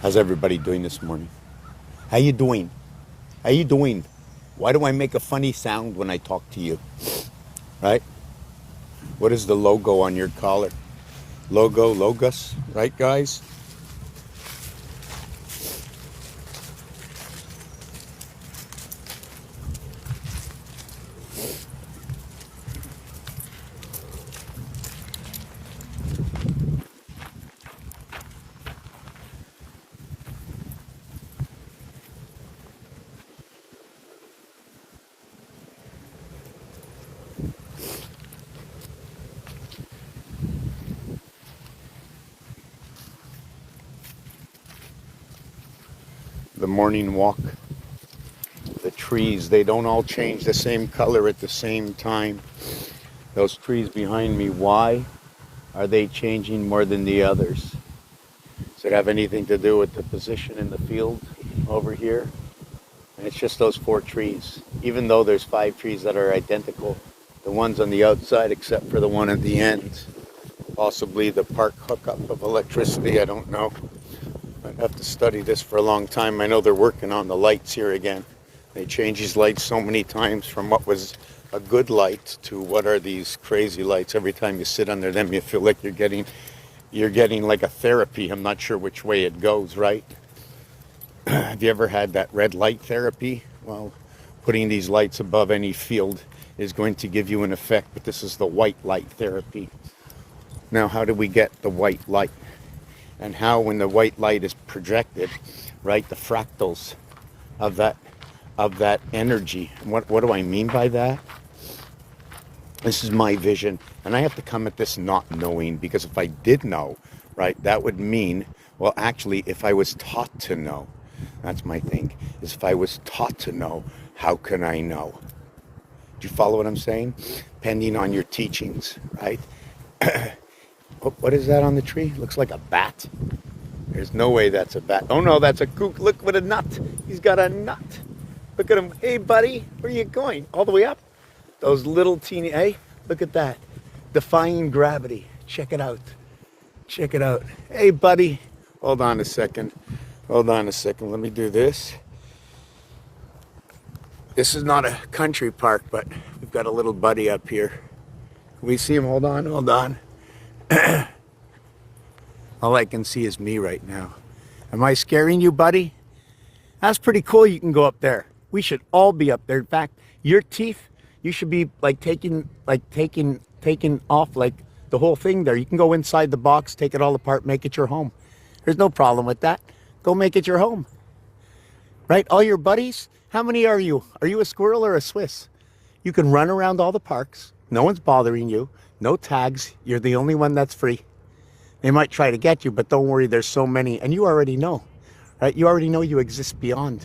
How's everybody doing this morning? How you doing? How you doing? Why do I make a funny sound when I talk to you? Right? What is the logo on your collar? Logos, right guys? The morning walk. The trees, they don't all change the same color at the same time. Those trees behind me, why are they changing more than the others? Does it have anything to do with the position in the field over here? And it's just those 4 trees. Even though there's 5 trees that are identical, the ones on the outside except for the one at the end. Possibly the park hookup of electricity, I don't know. I'd have to study this for a long time. I know they're working on the lights here again. They change these lights so many times from what was a good light to what are these crazy lights. Every time you sit under them, you feel like you're getting like a therapy. I'm not sure which way it goes, right? Have you ever had that red light therapy? Well, putting these lights above any field is going to give you an effect, but this is the white light therapy. Now, how do we get the white light? And how, when the white light is projected, right, the fractals of that energy. What do I mean by that? This is my vision, and I have to come at this not knowing, because if I did know, right, that would mean, well, actually, if I was taught to know, that's my thing, is if I was taught to know, how can I know? Do you follow what I'm saying? Depending on your teachings, right? What is that on the tree? Looks like a bat. There's no way that's a bat. Oh no, that's a kook. Look what a nut. He's got a nut. Look at him. Hey buddy, where are you going? All the way up? Those little teeny, hey, look at that. Defying gravity. Check it out. Check it out. Hey buddy. Hold on a second. Hold on a second. Let me do this. This is not a country park, but we've got a little buddy up here. Can we see him? Hold on, hold on. All I can see is me right now. Am I scaring you, buddy? That's pretty cool. You can go up there. We should all be up there. In fact, your teeth, you should be taking off like the whole thing there. You can go inside the box, take it all apart, make it your home. There's no problem with that. Go make it your home. Right? All your buddies, how many are you? Are you a squirrel or a Swiss? You can run around all the parks. No one's bothering you. No tags. You're the only one that's free. They might try to get you, but don't worry, there's so many. And you already know, right? You already know you exist beyond.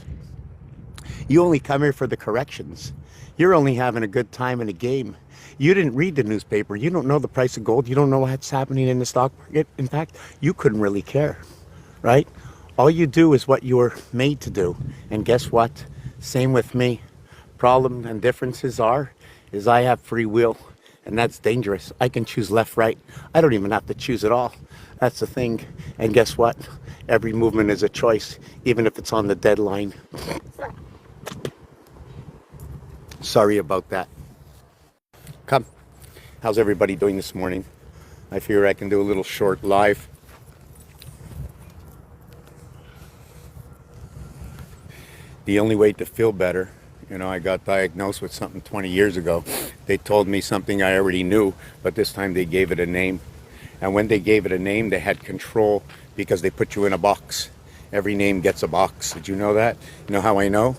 You only come here for the corrections. You're only having a good time in a game. You didn't read the newspaper. You don't know the price of gold. You don't know what's happening in the stock market. In fact, you couldn't really care, right? All you do is what you're made to do. And guess what? Same with me. Problem and differences is I have free will. And that's dangerous. I can choose left, right. I don't even have to choose at all. That's the thing. And guess what? Every movement is a choice, even if it's on the deadline. Sorry about that. Come. How's everybody doing this morning? I figure I can do a little short live. The only way to feel better, I got diagnosed with something 20 years ago. They told me something I already knew, but this time they gave it a name. And when they gave it a name, they had control because they put you in a box. Every name gets a box. Did you know that? You know how I know?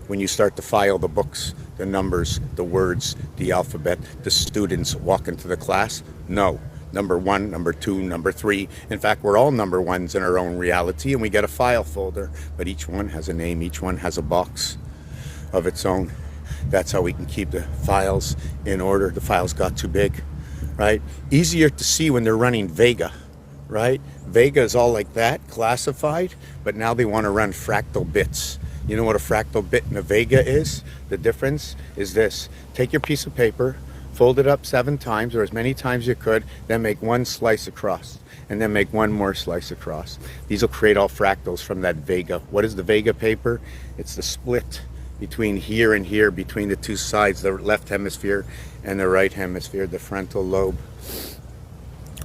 When you start to file the books, the numbers, the words, the alphabet, the students walk into the class. No. Number 1, number 2, number 3. In fact, we're all number 1s in our own reality, and we get a file folder. But each one has a name. Each one has a box of its own. That's how we can keep the files in order. The files got too big, right? Easier to see when they're running Vega, right? Vega is all like that, classified, but now they want to run fractal bits. You know what a fractal bit and a Vega is? The difference is this. Take your piece of paper, Fold it up 7 times or as many times you could, then make one slice across and then make one more slice across. These will create all fractals from that vega. What is the vega paper? It's the split between here and here, between the two sides, the left hemisphere and the right hemisphere, the frontal lobe.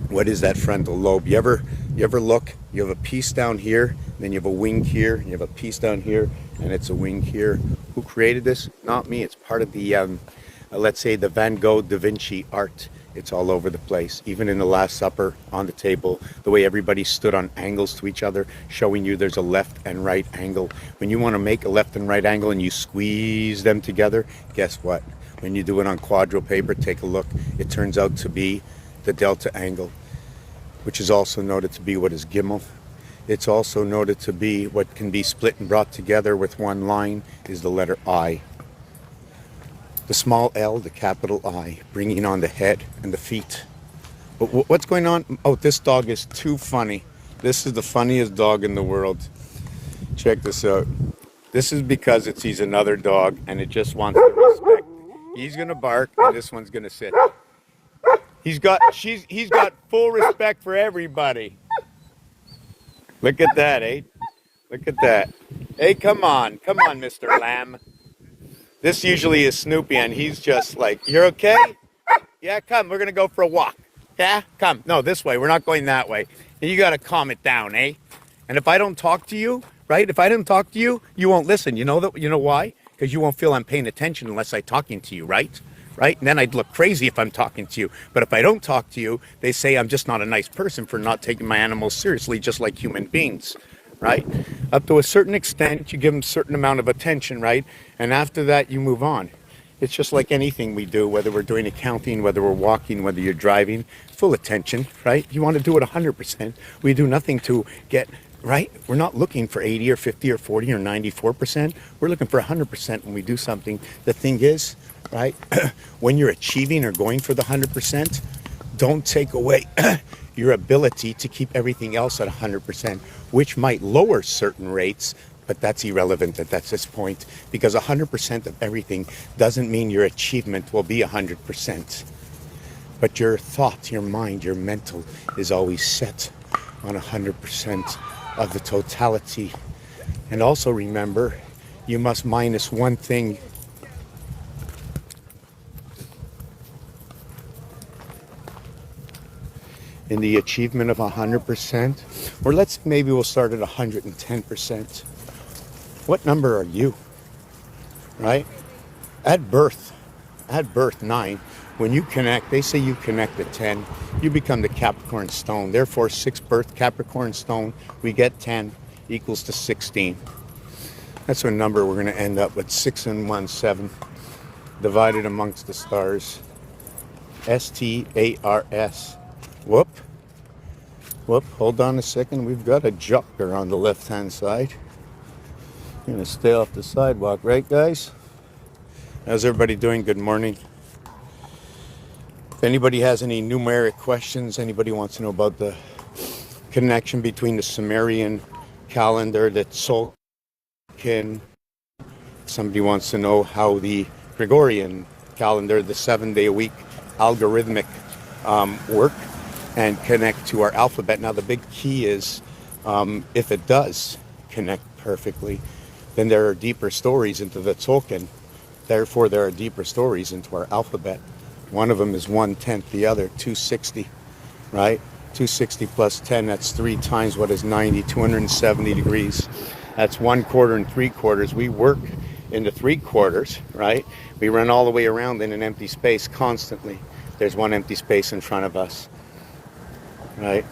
What is that frontal lobe? You ever look, you have a piece down here, then you have a wing here, you have a piece down here, and it's a wing here. Who created this? Not me. It's part of the let's say the Van Gogh Da Vinci art. It's all over the place, even in the Last Supper on the table, the way everybody stood on angles to each other, showing you there's a left and right angle. When you want to make a left and right angle and you squeeze them together, guess what? When you do it on quadro paper, take a look, it turns out to be the delta angle, which is also noted to be what is Gimel. It's also noted to be what can be split and brought together with one line is the letter I. The small L, the capital I, bringing on the head and the feet. But what's going on? Oh, this dog is too funny. This is the funniest dog in the world. Check this out. This is because he's another dog and it just wants to respect. He's gonna bark and this one's gonna sit. He's got full respect for everybody. Look at that, eh? Look at that. Hey, come on, Mr. Lamb. This usually is Snoopy, and he's just like, you're okay? Yeah, come, we're gonna go for a walk. Yeah, come. No, this way, we're not going that way. You gotta calm it down, eh? And if I don't talk to you, right? If I don't talk to you, you won't listen. You know why? Because you won't feel I'm paying attention unless I'm talking to you, right? Right? And then I'd look crazy if I'm talking to you. But if I don't talk to you, they say I'm just not a nice person for not taking my animals seriously, just like human beings, right? Up to a certain extent, you give them a certain amount of attention, right? And after that, you move on. It's just like anything we do, whether we're doing accounting, whether we're walking, whether you're driving, full attention, right? You want to do it 100%. We do nothing to get, right? We're not looking for 80 or 50 or 40 or 94%. We're looking for 100% when we do something. The thing is, right, when you're achieving or going for the 100%, don't take away your ability to keep everything else at 100%, which might lower certain rates, but that's irrelevant at this point, because 100% of everything doesn't mean your achievement will be 100%. But your thought, your mind, your mental is always set on 100% of the totality. And also remember, you must minus one thing. In the achievement of 100%, or maybe we'll start at 110%. What number are you, right? At birth, 9, when you connect, they say you connect at 10, you become the Capricorn stone. Therefore, 6th birth Capricorn stone, we get 10 equals to 16. That's a number we're going to end up with, 6 and 1, 7, divided amongst the stars. STARS. Whoop, hold on a second. We've got a jogger on the left-hand side. I'm going to stay off the sidewalk, right, guys? How's everybody doing? Good morning. If anybody has any numeric questions, anybody wants to know about the connection between the Sumerian calendar, the Tzolk'in, somebody wants to know how the Gregorian calendar, the 7-day-a-week algorithmic work, and connect to our alphabet. Now the big key is if it does connect perfectly, then there are deeper stories into the Tzolk'in. Therefore there are deeper stories into our alphabet. One of them is 1/10, the other 260, right? 260 plus 10, that's 3 times what is 90, 270 degrees. That's 1 quarter and 3 quarters. We work into 3 quarters, right? We run all the way around in an empty space constantly. There's one empty space in front of us, right?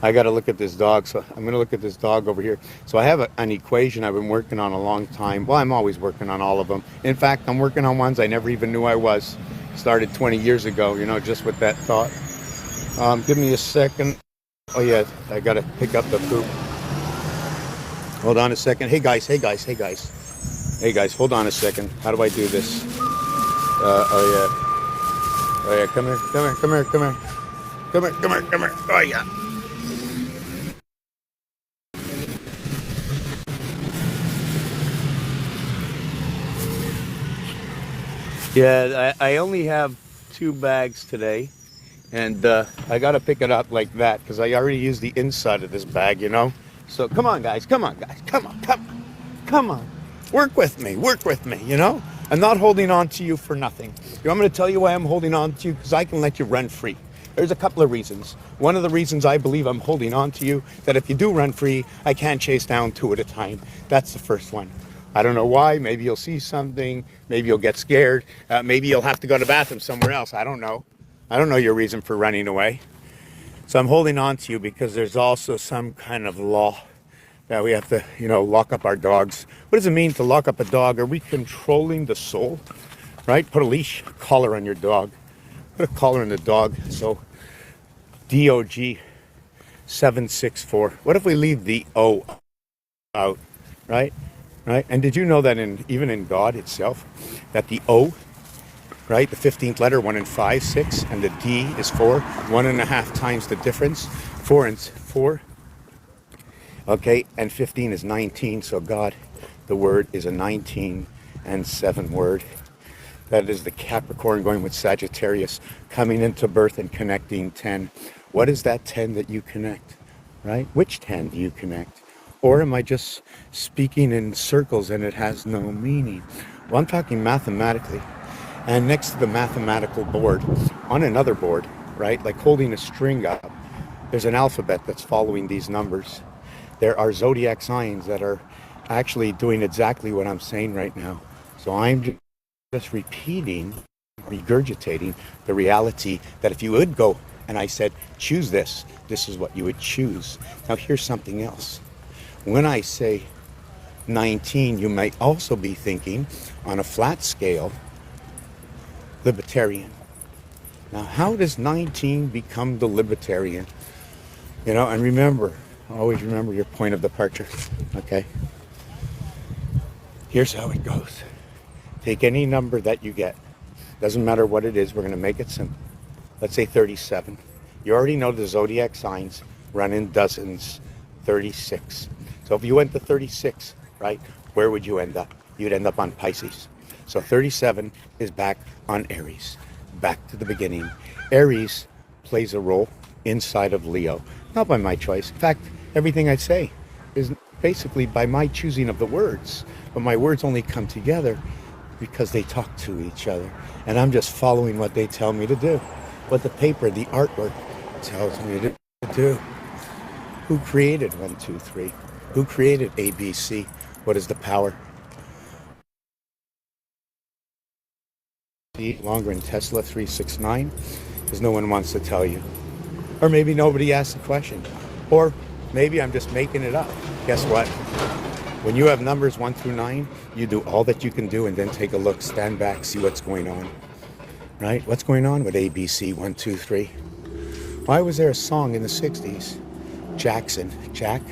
I got to look at this dog, so I'm going to look at this dog over here. So I have an equation I've been working on a long time. Well, I'm always working on all of them. In fact, I'm working on ones I never even knew I was. Started 20 years ago, just with that thought. Give me a second. Oh yeah, I got to pick up the poop. Hold on a second. Hey guys, hold on a second. How do I do this? Oh yeah, come here. Oh yeah. Yeah, I only have 2 bags today, and I got to pick it up like that because I already used the inside of this bag, you know. So come on, guys. Come on, guys. Come on. Come on. Come on. Work with me. Work with me, you know. I'm not holding on to you for nothing. You want me to tell you why I'm holding on to you? Because I can let you run free. There's a couple of reasons. One of the reasons I believe I'm holding on to you, that if you do run free, I can't chase down 2 at a time. That's the first one. I don't know why. Maybe you'll see something. Maybe you'll get scared. Maybe you'll have to go to the bathroom somewhere else. I don't know. I don't know your reason for running away. So I'm holding on to you because there's also some kind of law that we have to, you know, lock up our dogs. What does it mean to lock up a dog? Are we controlling the soul? Right? Put a leash, a collar on your dog. Put a collar on the dog. So DOG 764. What if we leave the O out? Right? Right? And did you know that even in God itself, that the O, right, the 15th letter, 1 in 5, 6, and the D is 4, 1.5 times the difference, 4 and 4, okay, and 15 is 19, so God, the word, is a 19 and 7 word. That is the Capricorn going with Sagittarius, coming into birth and connecting 10. What is that 10 that you connect, right? Which 10 do you connect? Or am I just speaking in circles and it has no meaning? Well, I'm talking mathematically. And next to the mathematical board, on another board, right, like holding a string up, there's an alphabet that's following these numbers. There are zodiac signs that are actually doing exactly what I'm saying right now. So I'm just repeating, regurgitating the reality that if you would go and I said, choose this, this is what you would choose. Now here's something else. When I say 19, you might also be thinking on a flat scale, libertarian. Now, how does 19 become the libertarian? You know, and remember, always remember your point of departure, okay? Here's how it goes. Take any number that you get. Doesn't matter what it is, we're going to make it simple. Let's say 37. You already know the zodiac signs run in dozens, 36. So if you went to 36, right, where would you end up? You'd end up on Pisces. So 37 is back on Aries, back to the beginning. Aries plays a role inside of Leo, not by my choice. In fact, everything I say is basically by my choosing of the words, but my words only come together because they talk to each other, and I'm just following what they tell me to do, what the paper, the artwork tells me to do. Who created 1, 2, 3? Who created ABC? What is the power? Longer in Tesla 369, because no one wants to tell you. Or maybe nobody asked the question. Or maybe I'm just making it up. Guess what? When you have numbers 1 through 9, you do all that you can do and then take a look, stand back, see what's going on. Right? What's going on with ABC 1, 2, 3? Why was there a song in the 60s? Jackson, Jack,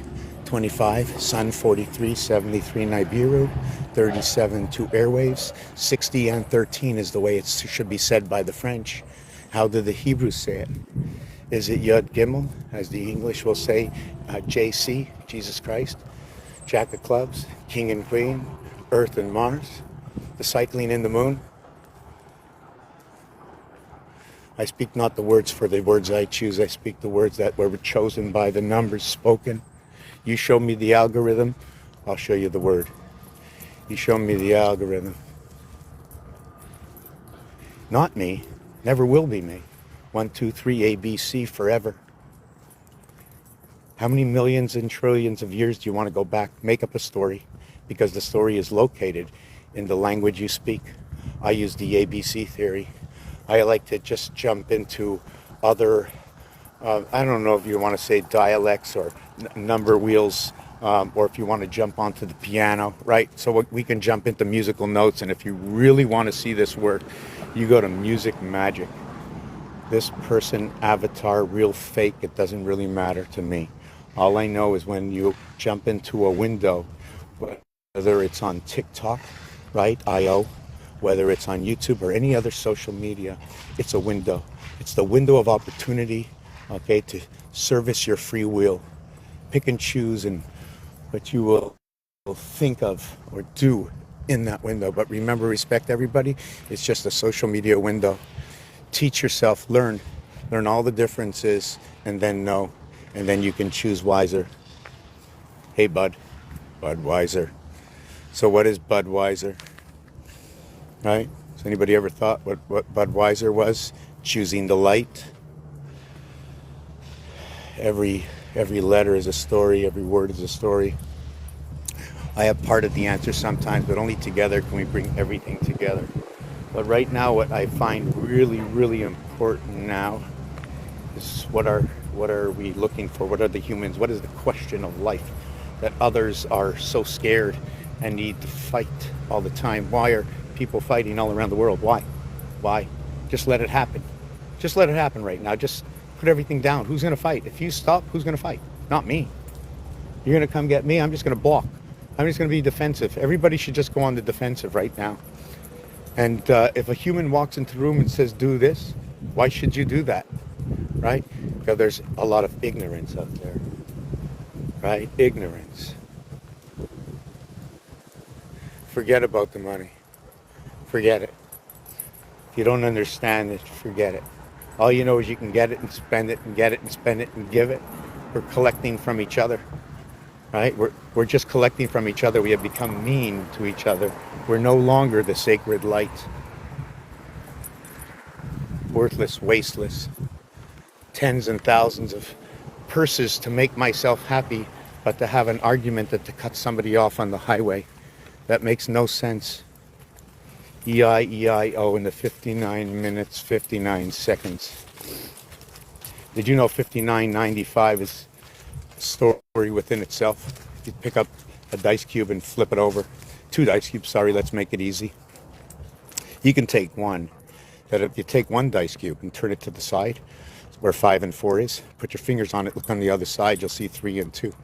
25, Sun 43, 73 Nibiru, 37 2 airwaves, 60 and 13 is the way it should be said by the French. How do the Hebrews say it? Is it Yud Gimel, as the English will say, JC, Jesus Christ, Jack of Clubs, King and Queen, Earth and Mars, the cycling in the moon? I speak not the words for the words I choose. I speak the words that were chosen by the numbers spoken. You show me the algorithm, I'll show you the word. You show me the algorithm. Not me, never will be me. 1, 2, 3, ABC forever. How many millions and trillions of years do you want to go back? Make up a story, because the story is located in the language you speak. I use the ABC theory. I like to just jump into other, I don't know if you want to say dialects or number wheels, or if you want to jump onto the piano, right? So we can jump into musical notes, and if you really want to see this work, you go to Music Magic. This person, avatar, real, fake, it doesn't really matter to me. All I know is when you jump into a window, whether it's on TikTok, right, IO, whether it's on YouTube or any other social media, it's a window. It's the window of opportunity, okay, to service your free will. Pick and choose and what you will think of or do in that window. But remember, respect everybody. It's just a social media window. Teach yourself, learn all the differences, and then know, and then you can choose wiser. Hey, Budweiser. So what is Budweiser? Right? Has anybody ever thought what Budweiser was? Choosing the light. Every letter is a story. Every word is a story. I have part of the answer sometimes, but only together can we bring everything together. But right now, what I find really, really important now is what are we looking for? What are the humans? What is the question of life that others are so scared and need to fight all the time? Why are people fighting all around the world? Why? Why? Just let it happen. Just let it happen right now. Just put everything down. Who's going to fight? If you stop, who's going to fight? Not me. You're going to come get me. I'm just going to block. I'm just going to be defensive. Everybody should just go on the defensive right now. And if a human walks into the room and says, do this, why should you do that? Right? Because there's a lot of ignorance out there. Right? Ignorance. Forget about the money. Forget it. If you don't understand it, forget it. All you know is you can get it and spend it and get it and spend it and give it. We're collecting from each other. Right? We're just collecting from each other. We have become mean to each other. We're no longer the sacred light. Worthless, wasteless. Tens and thousands of purses to make myself happy, but to have an argument that to cut somebody off on the highway. That makes no sense. E-I-E-I-O in the 59 minutes, 59 seconds. Did you know 59.95 is a story within itself? You pick up a dice cube and flip it over. 2 dice cubes, sorry, let's make it easy. You can take one. That if you take one dice cube and turn it to the side, where 5 and 4 is, put your fingers on it, look on the other side, you'll see 3 and 2.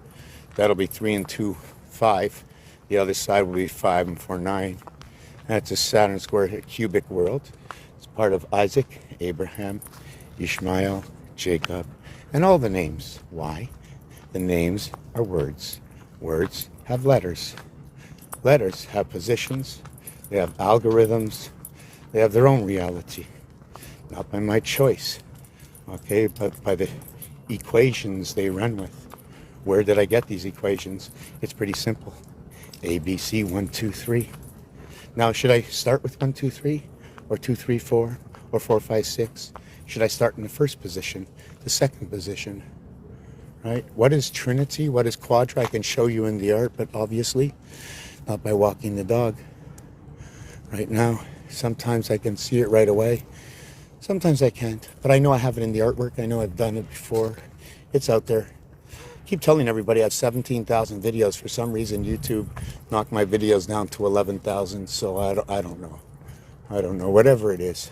That'll be 3 and 2, 5. The other side will be 5 and 4, 9. That's a Saturn square cubic world. It's part of Isaac, Abraham, Ishmael, Jacob, and all the names. Why? The names are words. Words have letters. Letters have positions. They have algorithms. They have their own reality. Not by my choice, okay, but by the equations they run with. Where did I get these equations? It's pretty simple. A, B, C, 1, 2, 3. Now, should I start with 1, 2, 3, or 2, 3, 4, or 4, 5, 6? Should I start in the first position, the second position, right? What is Trinity? What is Quadra? I can show you in the art, but obviously not by walking the dog. Right now, sometimes I can see it right away. Sometimes I can't, but I know I have it in the artwork. I know I've done it before. It's out there. Keep telling everybody I have 17,000 videos. For some reason, YouTube knocked my videos down to 11,000, so I don't know. I don't know. Whatever it is.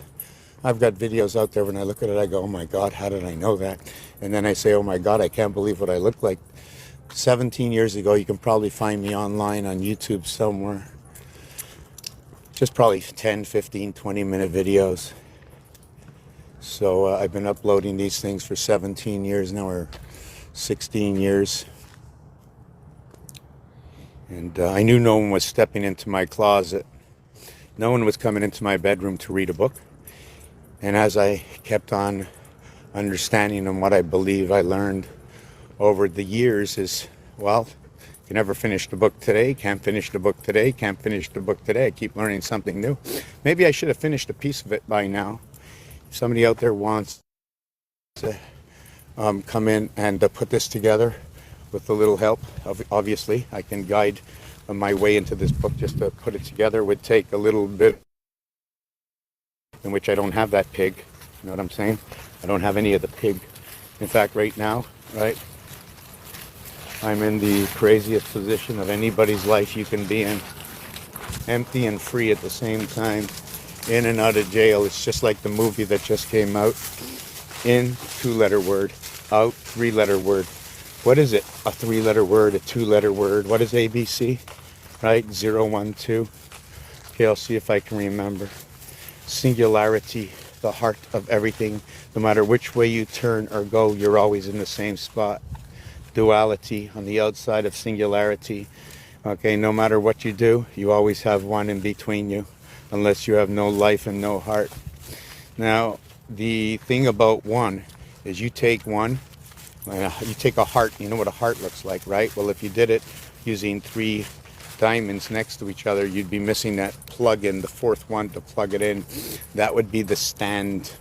I've got videos out there. When I look at it, I go, oh my God, how did I know that? And then I say, oh my God, I can't believe what I look like. 17 years ago, you can probably find me online on YouTube somewhere. Just probably 10, 15, 20-minute videos. So I've been uploading these things for 17 years now, or 16 years. And I knew no one was stepping into my closet. No one was coming into my bedroom to read a book. And as I kept on understanding and what I believe I learned over the years is, well, you never finish the book today, can't finish the book today, can't finish the book today. I keep learning something new. Maybe I should have finished a piece of it by now. If somebody out there wants to come in and put this together with a little help, obviously, I can guide my way into this book. Just to put it together would take a little bit, in which I don't have that pig. You know what I'm saying? I don't have any of the pig. In fact, right now, right, I'm in the craziest position of anybody's life you can be in. Empty and free at the same time. In and out of jail. It's just like the movie that just came out. In, 2-letter word. Out, 3-letter word. What is it? A 3-letter word, a 2-letter word. What is ABC? Right? 0, 1, 2. Okay, I'll see if I can remember. Singularity, the heart of everything. No matter which way you turn or go, you're always in the same spot. Duality, on the outside of singularity. Okay, no matter what you do, you always have one in between you, unless you have no life and no heart. Now, the thing about one is you take one, you take a heart. You know what a heart looks like, right? Well, if you did it using 3 diamonds next to each other, you'd be missing that plug in, the 4th one to plug it in. That would be the stand,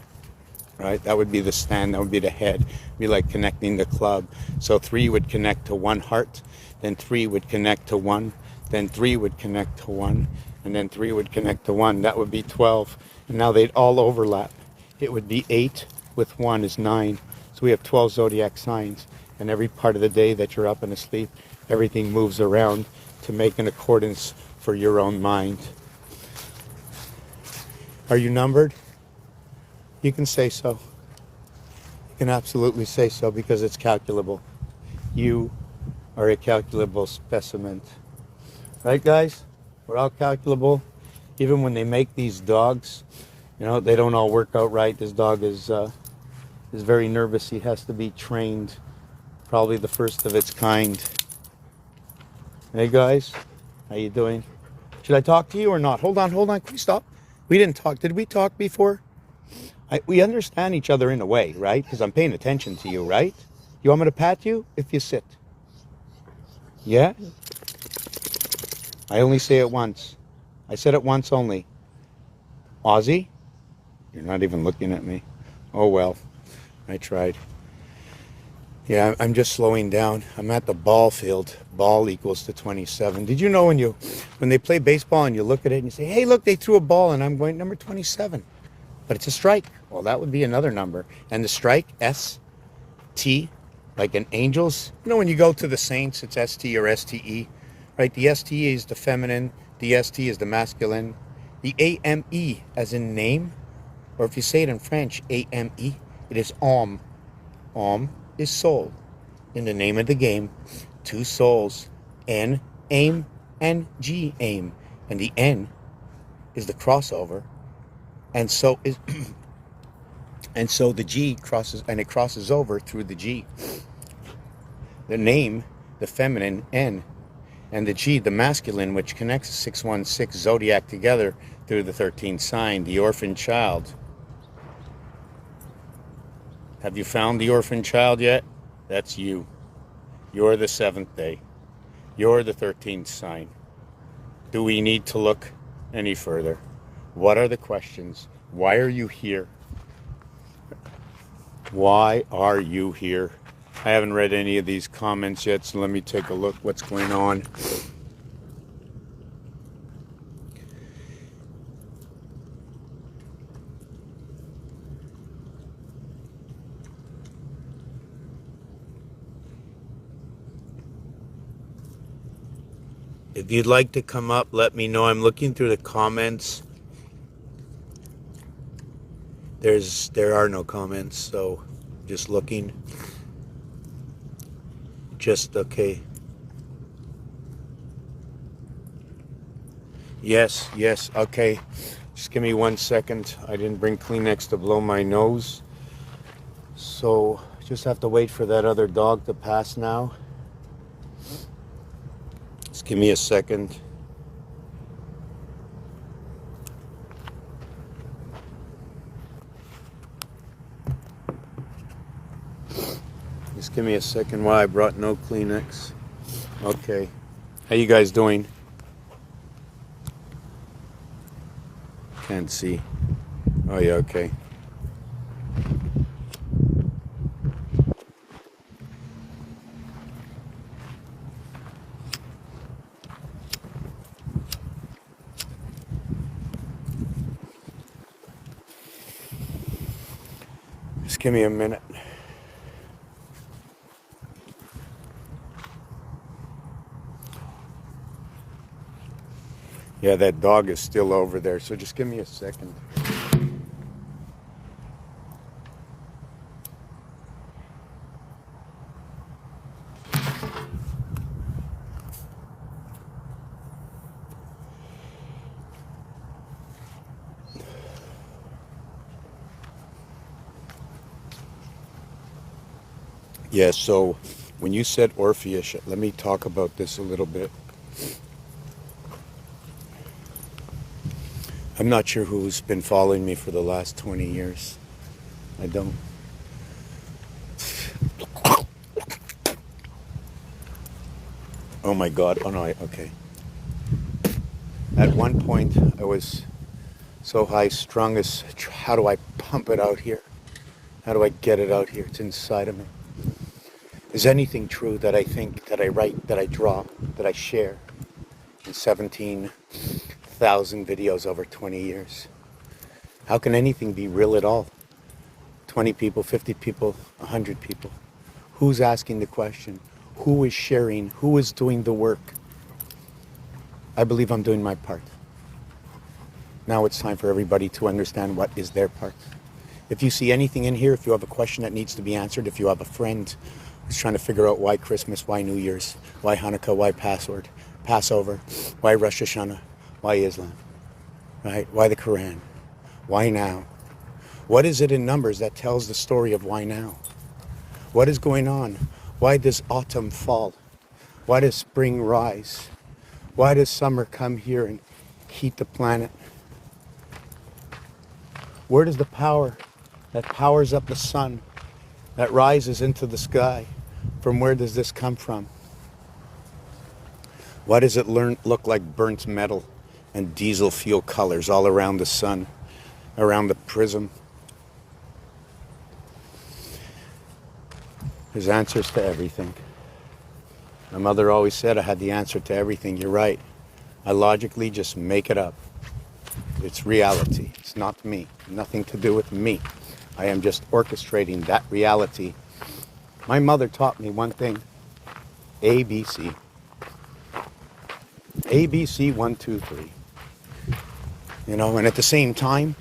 right? That would be the stand. That would be the head. It'd be like connecting the club. So 3 would connect to 1 heart, then 3 would connect to 1, then 3 would connect to 1, and then 3 would connect to 1. That would be 12. And now they'd all overlap. It would be 8 with 1 is 9. So we have 12 zodiac signs. And every part of the day that you're up and asleep, everything moves around to make an accordance for your own mind. Are you numbered? You can say so. You can absolutely say so because it's calculable. You are a calculable specimen. Right, guys? We're all calculable. Even when they make these dogs, you know, they don't all work out right. This dog is very nervous. He has to be trained. Probably the first of its kind. Hey, guys. How you doing? Should I talk to you or not? Hold on. Can we stop? We didn't talk. Did we talk before? We understand each other in a way, right? Because I'm paying attention to you, right? You want me to pat you if you sit? Yeah? I only say it once. I said it once only. Ozzy? You're not even looking at me. Oh, well. I tried. Yeah, I'm just slowing down. I'm at the ball field. Ball equals to 27. Did you know when they play baseball and you look at it and you say, hey, look, they threw a ball and I'm going number 27. But it's a strike. Well, that would be another number. And the strike, S-T, like an Angels. You know, when you go to the Saints, it's S-T or S-T-E, right? The S-T is the feminine. The S-T is the masculine. The A-M-E, as in name, or if you say it in French, A-M-E, it is âme. Âme is soul. In the name of the game, 2 souls. N, aim, and G, aim. And the N is the crossover. And so is and so the G crosses, and it crosses over through the G. The name, the feminine, N, and the G, the masculine, which connects the 616 zodiac together through the 13th sign, the orphan child. Have you found the orphan child yet? That's you. You're the 7th day. You're the 13th sign. Do we need to look any further? What are the questions? Why are you here? Why are you here? I haven't read any of these comments yet, so let me take a look what's going on. If you'd like to come up, let me know. I'm looking through the comments. There are no comments, so just looking. Just okay. Yes, okay. Just give me 1 second. I didn't bring Kleenex to blow my nose. So just have to wait for that other dog to pass now. Just give me a second. Just give me a second while I brought no Kleenex. Okay. How you guys doing? Can't see. Oh yeah, okay. Just give me a minute. Yeah, that dog is still over there, so just give me a second. Yeah, so when you said Orpheus, let me talk about this a little bit. I'm not sure who's been following me for the last 20 years. I don't. Oh my God. Oh no, okay. At one point, I was so high strung as, how do I pump it out here? How do I get it out here? It's inside of me. Is anything true that I think, that I write, that I draw, that I share in 17,000 videos over 20 years? How can anything be real at all? 20 people, 50 people, 100 people. Who's asking the question? Who is sharing? Who is doing the work? I believe I'm doing my part. Now it's time for everybody to understand what is their part. If you see anything in here, if you have a question that needs to be answered, if you have a friend who's trying to figure out why Christmas, why New Year's, why Hanukkah, why Passover, why Rosh Hashanah, why Islam, right? Why the Quran? Why now? What is it in Numbers that tells the story of why now? What is going on? Why does autumn fall? Why does spring rise? Why does summer come here and heat the planet? Where does the power that powers up the sun, that rises into the sky, from where does this come from? Why does it look like burnt metal and diesel fuel colors all around the sun, around the prism? There's answers to everything. My mother always said I had the answer to everything. You're right. I logically just make it up. It's reality. It's not me. Nothing to do with me. I am just orchestrating that reality. My mother taught me one thing. ABC. ABC 1, 2, 3. You know, and at the same time,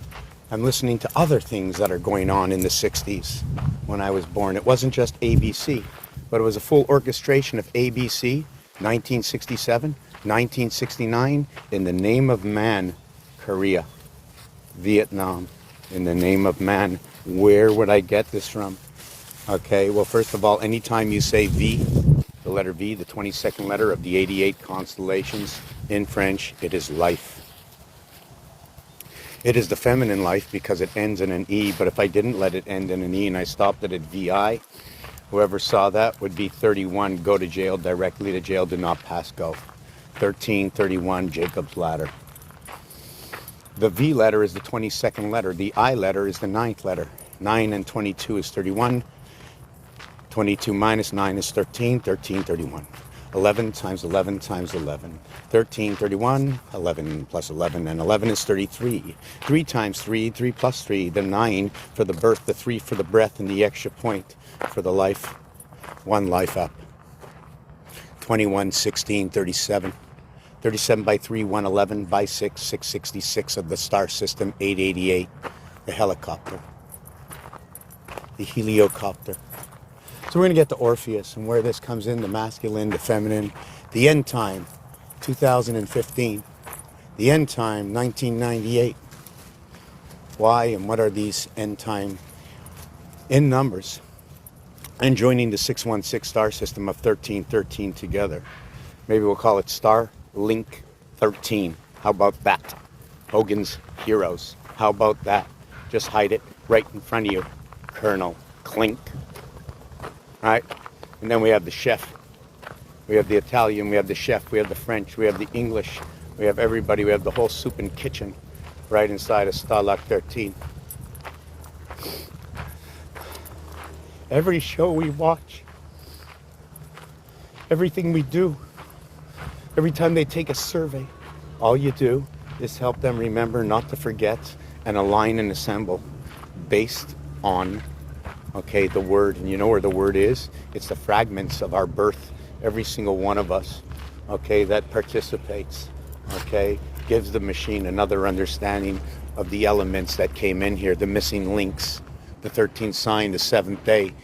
I'm listening to other things that are going on in the 60s when I was born. It wasn't just ABC, but it was a full orchestration of ABC, 1967, 1969, In the Name of Man, Korea, Vietnam, In the Name of Man. Where would I get this from? Okay, well, first of all, anytime you say V, the letter V, the 22nd letter of the 88 constellations in French, it is life. It is the feminine life because it ends in an E, but if I didn't let it end in an E and I stopped it at VI, whoever saw that would be 31, go to jail, directly to jail, do not pass go. 1331, Jacob's ladder. The V letter is the 22nd letter. The I letter is the 9th letter. 9 and 22 is 31. 22 minus 9 is 13. 1331. 11 times 11 times 11. 1331. 11 plus 11. And 11 is 33. 3 times 3. 3 plus 3. The 9 for the birth. The 3 for the breath. And the extra point for the life. 1 life up. 21, 16, 37. 37 by 3, 111 by 6, 666 of the star system, 888, the helicopter, the heliocopter. So we're going to get to Orpheus and where this comes in, the masculine, the feminine, the end time, 2015, the end time, 1998. Why and what are these end time in numbers? And joining the 616 star system of 1313 together. Maybe we'll call it Star Link 13. How about that? Hogan's Heroes. How about that? Just hide it right in front of you. Colonel Clink. Right? And then we have the chef. We have the Italian. We have the chef. We have the French. We have the English. We have everybody. We have the whole soup and kitchen right inside of Starlock 13. Every show we watch, everything we do, every time they take a survey, all you do is help them remember not to forget and align and assemble based on, okay, the word. And you know where the word is? It's the fragments of our birth, every single one of us, okay, that participates, okay, gives the machine another understanding of the elements that came in here, the missing links. The 13th sign, the 7th day,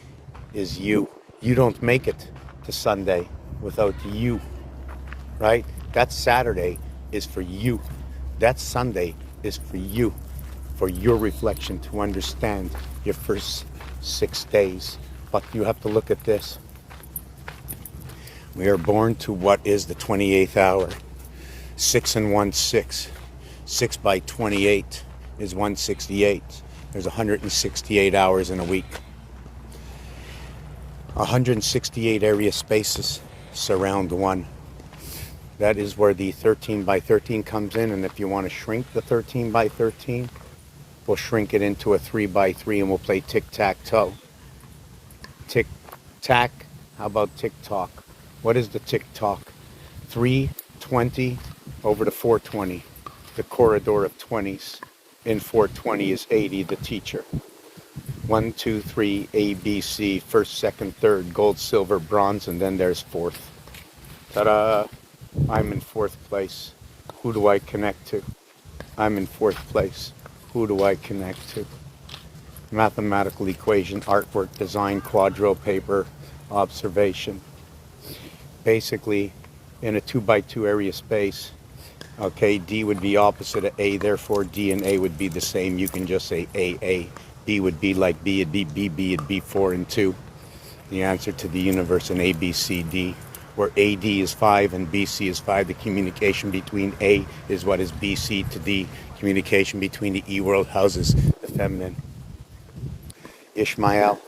is you. You don't make it to Sunday without you, right? That Saturday is for you. That Sunday is for you, for your reflection to understand your first 6 days. But you have to look at this. We are born to what is the 28th hour. 6 and 1, 6. 6 by 28 is 168. There's 168 hours in a week. 168 area spaces surround one. That is where the 13 by 13 comes in, and if you want to shrink the 13 by 13, we'll shrink it into a 3 by 3 and we'll play tic-tac-toe. Tic-tac, how about tick-tock? What is the tick-tock? 320 over to 420, the corridor of 20s. In 420 is 80, the teacher. 1, 2, 3, A, B, C, first, second, third, gold, silver, bronze, and then there's fourth. Ta-da! I'm in fourth place. Who do I connect to? I'm in fourth place. Who do I connect to? Mathematical equation, artwork, design, quadro paper, observation. Basically, in a 2 by 2 area space, okay, D would be opposite of A, therefore D and A would be the same. You can just say A. B would be like B, it'd be B, it'd be 4 and 2. The answer to the universe in A, B, C, D. Where AD is 5 and BC is 5. The communication between A is what is BC to D. Communication between the E world houses the feminine. Ishmael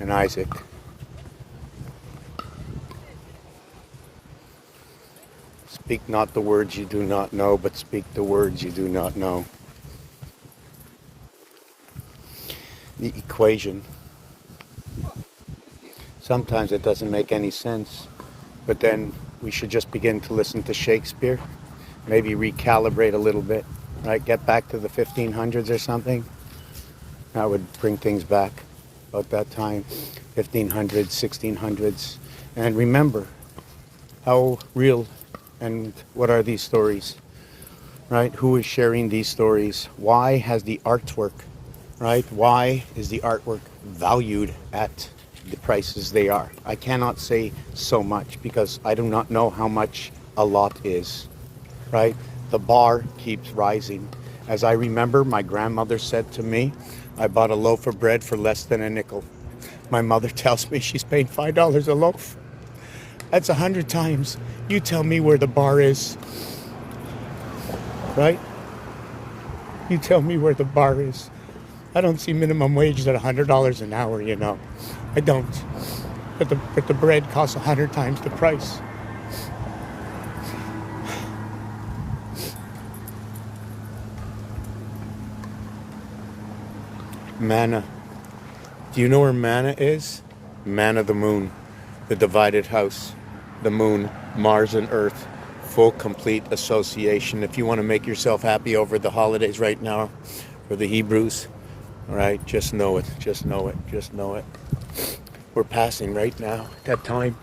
and Isaac. Speak not the words you do not know, but speak the words you do not know. The equation. Sometimes it doesn't make any sense. But then we should just begin to listen to Shakespeare, maybe recalibrate a little bit, right? Get back to the 1500s or something. That would bring things back about that time, 1500s, 1600s. And remember how real and what are these stories, right? Who is sharing these stories? Why has the artwork, right? Why is the artwork valued at the prices they are? I cannot say so much because I do not know how much a lot is, right? The bar keeps rising. As I remember, my grandmother said to me, I bought a loaf of bread for less than a nickel. My mother tells me she's paying $5 a loaf. That's 100 times. You tell me where the bar is, right? You tell me where the bar is. I don't see minimum wage at $100 an hour, you know. I don't. But the bread costs 100 times the price. Manna. Do you know where manna is? Manna, the moon, the divided house, the moon, Mars and Earth, full complete association. If you want to make yourself happy over the holidays right now, for the Hebrews, all right, just know it, just know it, just know it. We're passing right now, that time.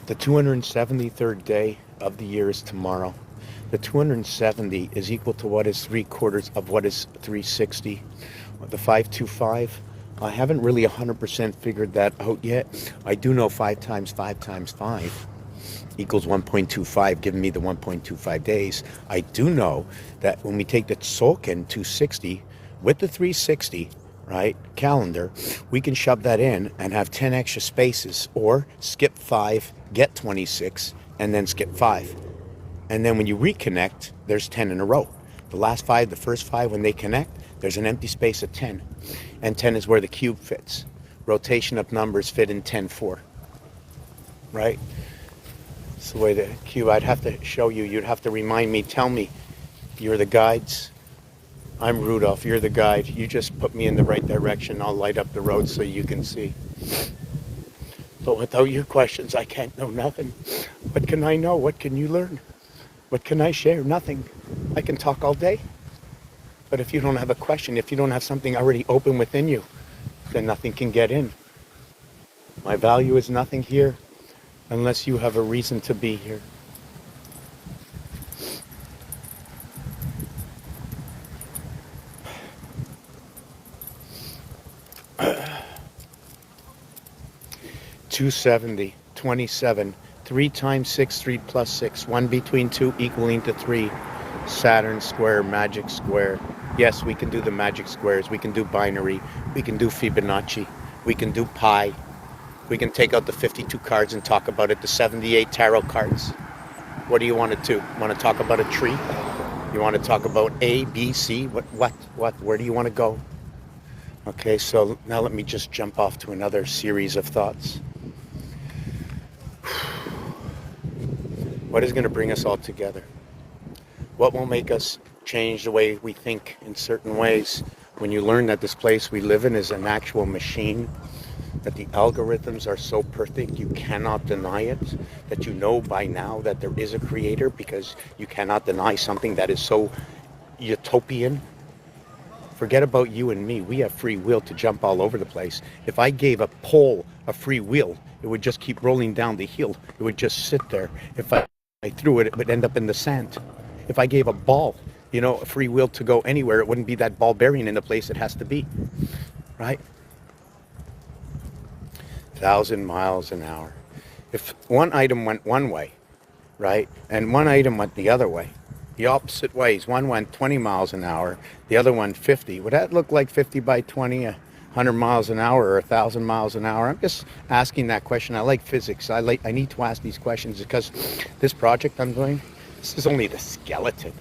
The 273rd day of the year is tomorrow. The 270 is equal to what is 3/4 of what is 360. The 525, I haven't really 100% figured that out yet. I do know 5 times 5 times 5 equals 1.25, giving me the 1.25 days. I do know that when we take the Tzolk'in 260 with the 360, right, calendar, we can shove that in and have 10 extra spaces, or skip 5, get 26, and then skip 5. And then when you reconnect, there's 10 in a row. The last 5, the first 5, when they connect, there's an empty space of 10. And 10 is where the cube fits. Rotation of numbers fit in 10-4, right? It's the way the cube, I'd have to show you, you'd have to remind me, tell me, you're the guides. I'm Rudolph, you're the guide. You just put me in the right direction, I'll light up the road so you can see. But without your questions, I can't know nothing. What can I know? What can you learn? What can I share? Nothing. I can talk all day. But if you don't have a question, if you don't have something already open within you, then nothing can get in. My value is nothing here unless you have a reason to be here. $270, 27, 3 times 6, 3 plus 6, 1 between 2 equaling to 3. Saturn square, magic square. Yes, we can do the magic squares. We can do binary. We can do Fibonacci. We can do pi. We can take out the 52 cards and talk about it. The 78 tarot cards. What do you want to do? Want to talk about a tree? You want to talk about A, B, C? What? Where do you want to go? Okay, so now let me just jump off to another series of thoughts. What is going to bring us all together? What will make us change the way we think in certain ways? When you learn that this place we live in is an actual machine, that the algorithms are so perfect you cannot deny it, that you know by now that there is a creator because you cannot deny something that is so utopian. Forget about you and me. We have free will to jump all over the place. If I gave a pole a free will, it would just keep rolling down the hill. It would just sit there. If I threw it, it would end up in the sand. If I gave a ball, a free will to go anywhere, it wouldn't be that ball bearing in the place it has to be, right? 1,000 miles an hour. If one item went one way, right, and one item went the other way, the opposite ways, one went 20 miles an hour, the other one 50, would that look like 50 by 20, 100 miles an hour or 1,000 miles an hour? I'm just asking that question. I like physics. I need to ask these questions because this project I'm doing, this is only the skeleton,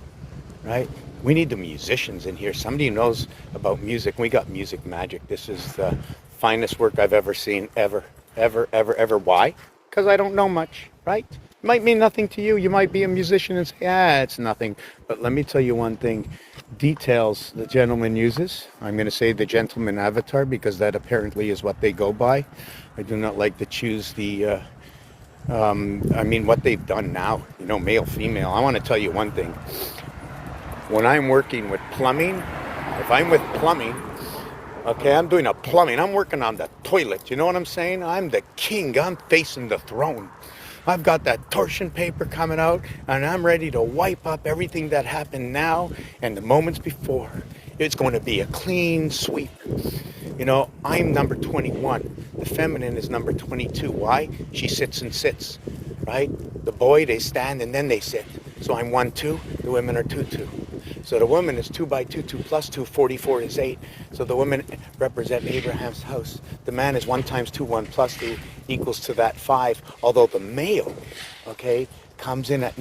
right? We need the musicians in here. Somebody who knows about music. We got music magic. This is the finest work I've ever seen, ever. Why? Because I don't know much, right? It might mean nothing to you. You might be a musician and say, it's nothing. But let me tell you one thing. Details the gentleman uses. I'm going to say the gentleman avatar because that apparently is what they go by. I do not like to choose the, what they've done now, male, female. I want to tell you one thing. When I'm working with plumbing, if I'm with plumbing, okay, I'm doing a plumbing. I'm working on the toilet. You know what I'm saying? I'm the king. I'm facing the throne. I've got that torsion paper coming out, and I'm ready to wipe up everything that happened now and the moments before. It's going to be a clean sweep. I'm number 21. The feminine is number 22. Why? She sits and sits, right? The boy, they stand and then they sit. So I'm 1-2. The women are 2-2. So the woman is 2 by 2, 2 plus 2, 44 is 8. So the women represent Abraham's house. The man is 1 times 2, 1 plus 2 equals to that 5. Although the male, okay, comes in at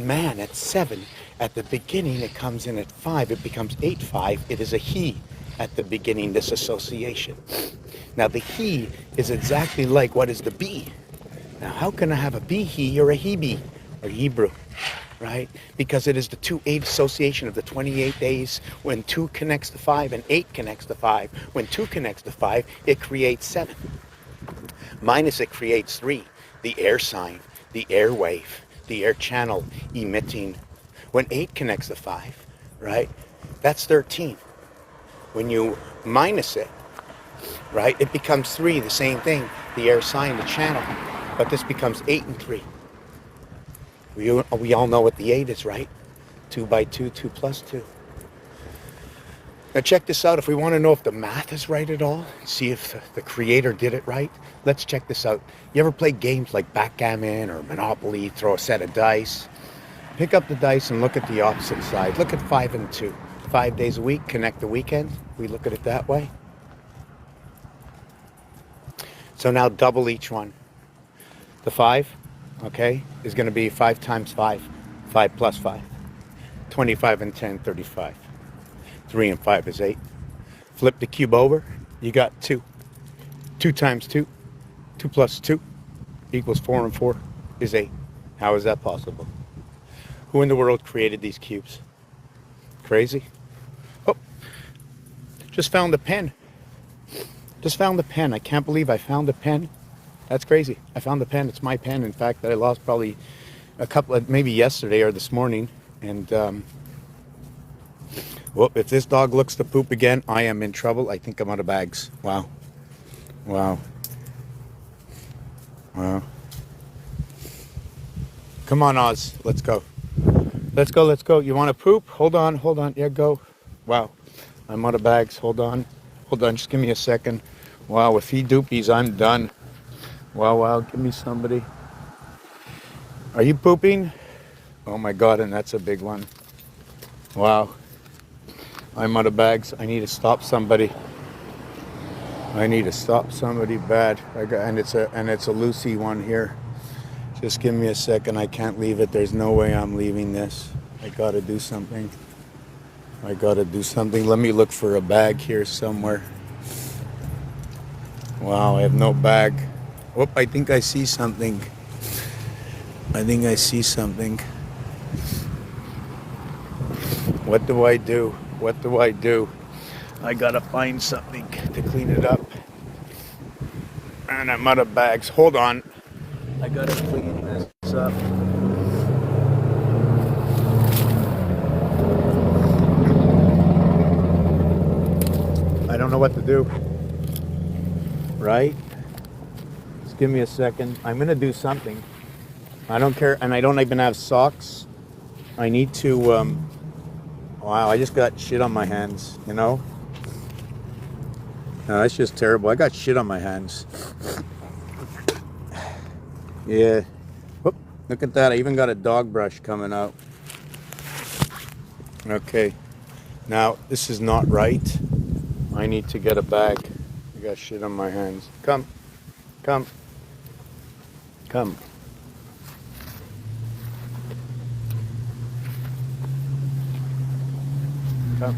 7. At the beginning, it comes in at 5. It becomes 8-5. It is a he at the beginning, this association. Now the he is exactly like what is the be. Now how can I have a be he or a he be or Hebrew? Right? Because it is the 2-8 association of the 28 days. When 2 connects to 5 and 8 connects to 5. When 2 connects to 5, it creates 7. Minus it creates 3. The air sign, the air wave, the air channel emitting. When 8 connects to 5, right? That's 13. When you minus it, right, it becomes 3, the same thing. The air sign, the channel. But this becomes 8 and 3. We all know what the 8 is, right? 2 by 2, 2 plus 2. Now check this out. If we want to know if the math is right at all, see if the creator did it right, let's check this out. You ever play games like backgammon or Monopoly, throw a set of dice? Pick up the dice and look at the opposite side. Look at 5 and 2. 5 days a week, connect the weekend. We look at it that way. So now double each one. The 5, okay, is going to be 5 times 5. 5 plus 5. 25 and 10, 35. 3 and 5 is 8. Flip the cube over, you got 2. 2 times 2. 2 plus 2 equals 4 and 4 is 8. How is that possible? Who in the world created these cubes? Crazy? Oh, just found the pen. Just found the pen. I can't believe I found the pen. That's crazy. I found the pen. It's my pen, in fact, that I lost probably maybe yesterday or this morning. And, well, if this dog looks to poop again, I am in trouble. I think I'm out of bags. Wow. Wow. Wow. Come on, Oz. Let's go. Let's go, let's go. You want to poop? Hold on, hold on. Yeah, go. Wow. I'm out of bags. Hold on. Hold on. Just give me a second. Wow, with feed doopies, I'm done. Wow, wow. Give me somebody. Are you pooping? Oh my God, and that's a big one. Wow. I'm out of bags. I need to stop somebody. I need to stop somebody bad. And it's a Lucy one here. Just give me a second. I can't leave it. There's no way I'm leaving this. I gotta do something. I gotta do something. Let me look for a bag here somewhere. Wow, I have no bag. Whoop, I think I see something. I think I see something. What do I do? What do I do? I gotta find something to clean it up. And I'm out of bags. Hold on. I gotta clean this up. I don't know what to do. Right? Just give me a second. I'm gonna do something. I don't care, and I don't even have socks. I need to, wow, I just got shit on my hands, you know? No, that's just terrible. I got shit on my hands. Yeah. Whoop, look at that. I even got a dog brush coming out. Okay. Now, this is not right. I need to get a bag. I got shit on my hands. Come. Come. Come. Come.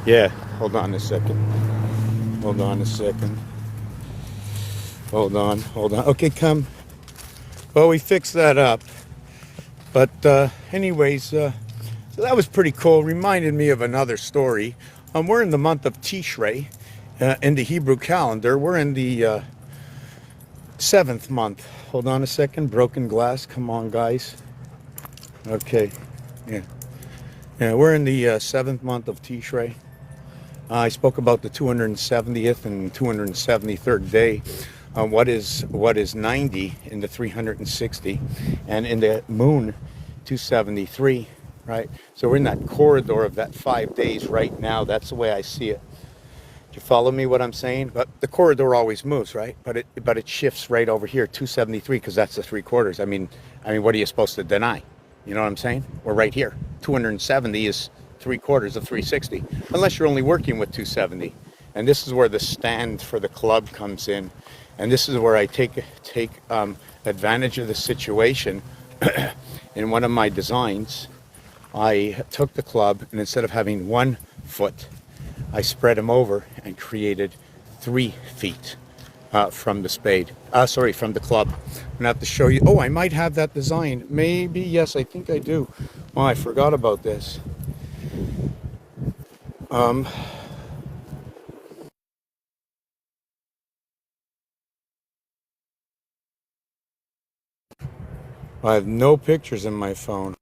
Yeah, hold on a second. Hold on a second. Hold on, hold on. Okay, come. Well, we fixed that up. But anyways, so that was pretty cool. Reminded me of another story. We're in the month of Tishrei in the Hebrew calendar. We're in the 7th month. Hold on a second. Broken glass. Come on, guys. Okay. Yeah. Yeah, we're in the 7th month of Tishrei. I spoke about the 270th and 273rd day. What is 90 in the 360, and in the moon 273, right? So we're in that corridor of that 5 days right now. That's the way I see it. Do you follow me what I'm saying? But the corridor always moves, right? But it shifts right over here 273 because that's the 3/4. I mean, what are you supposed to deny? You know what I'm saying? We're right here. 270 is 3/4 of 360, unless you're only working with 270. And this is where the stand for the club comes in, and this is where I take advantage of the situation. In one of my designs, I took the club, and instead of having 1 foot, I spread them over and created 3 feet from the spade. From the club. I'm gonna have to show you. Oh, I might have that design. Maybe, yes, I think I do. Oh, I forgot about this. I have no pictures in my phone.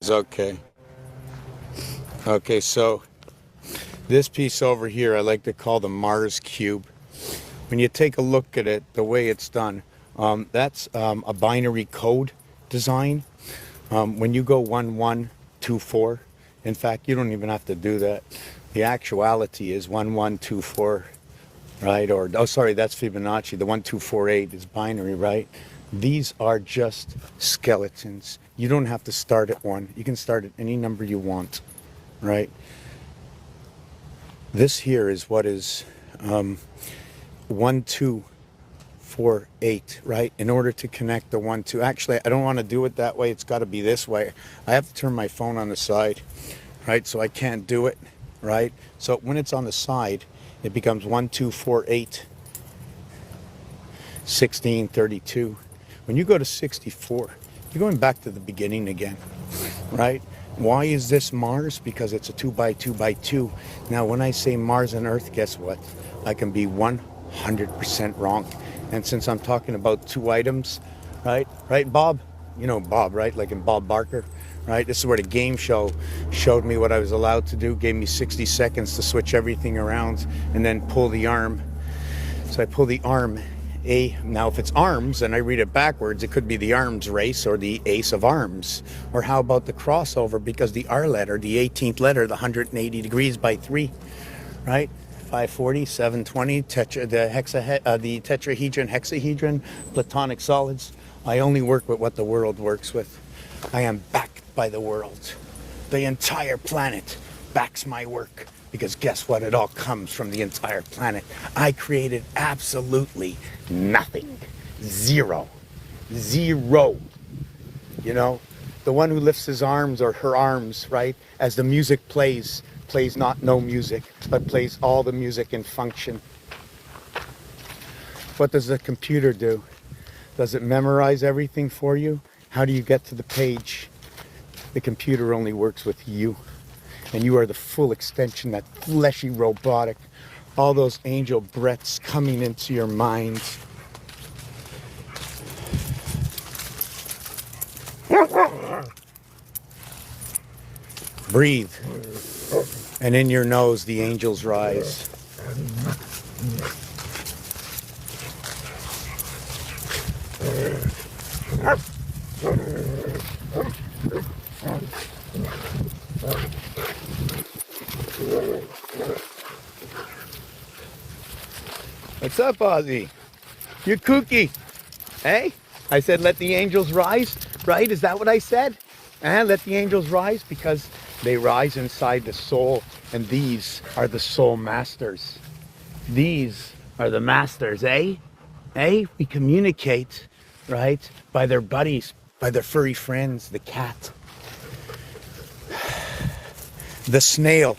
It's okay. Okay, so this piece over here I like to call the Mars cube. When you take a look at it, the way it's done, that's a binary code design. When you go 1124, in fact, you don't even have to do that. The actuality is 1124, right? Or, oh, sorry, that's Fibonacci. The 1248 is binary, right? These are just skeletons. You don't have to start at 1. You can start at any number you want, right? This here is what is 1248, right? In order to connect the 1, 2. Actually, I don't want to do it that way. It's got to be this way. I have to turn my phone on the side, right? So I can't do it, right? So when it's on the side, it becomes 1248, 1632. When you go to 64, you're going back to the beginning again, right? Why is this Mars? Because it's a 2 by 2 by 2. Now, when I say Mars and Earth, guess what? I can be 100% wrong. And since I'm talking about 2 items, right? Right, Bob? You know Bob, right? Like in Bob Barker, right? This is where the game show showed me what I was allowed to do, gave me 60 seconds to switch everything around and then pull the arm. So I pull the arm A. Now if it's arms and I read it backwards, it could be the arms race or the ace of arms. Or how about the crossover, because the R letter, the 18th letter, the 180 degrees by 3, right? 540, 720, the tetrahedron, hexahedron, platonic solids. I only work with what the world works with. I am backed by the world. The entire planet backs my work, because guess what? It all comes from the entire planet. I created absolutely nothing. Zero. Zero. You know, the one who lifts his arms or her arms, right, as the music plays not no music, but plays all the music in function. What does the computer do? Does it memorize everything for you? How do you get to the page? The computer only works with you. And you are the full extension, that fleshy robotic, all those angel breaths coming into your mind. Breathe. And in your nose, the angels rise. What's up, Ozzy? You're kooky. Hey? I said, let the angels rise, right? Is that what I said? And let the angels rise, because they rise inside the soul. And these are the soul masters. These are the masters, eh? Eh? We communicate, right? By their buddies, by their furry friends, the cat. The snail.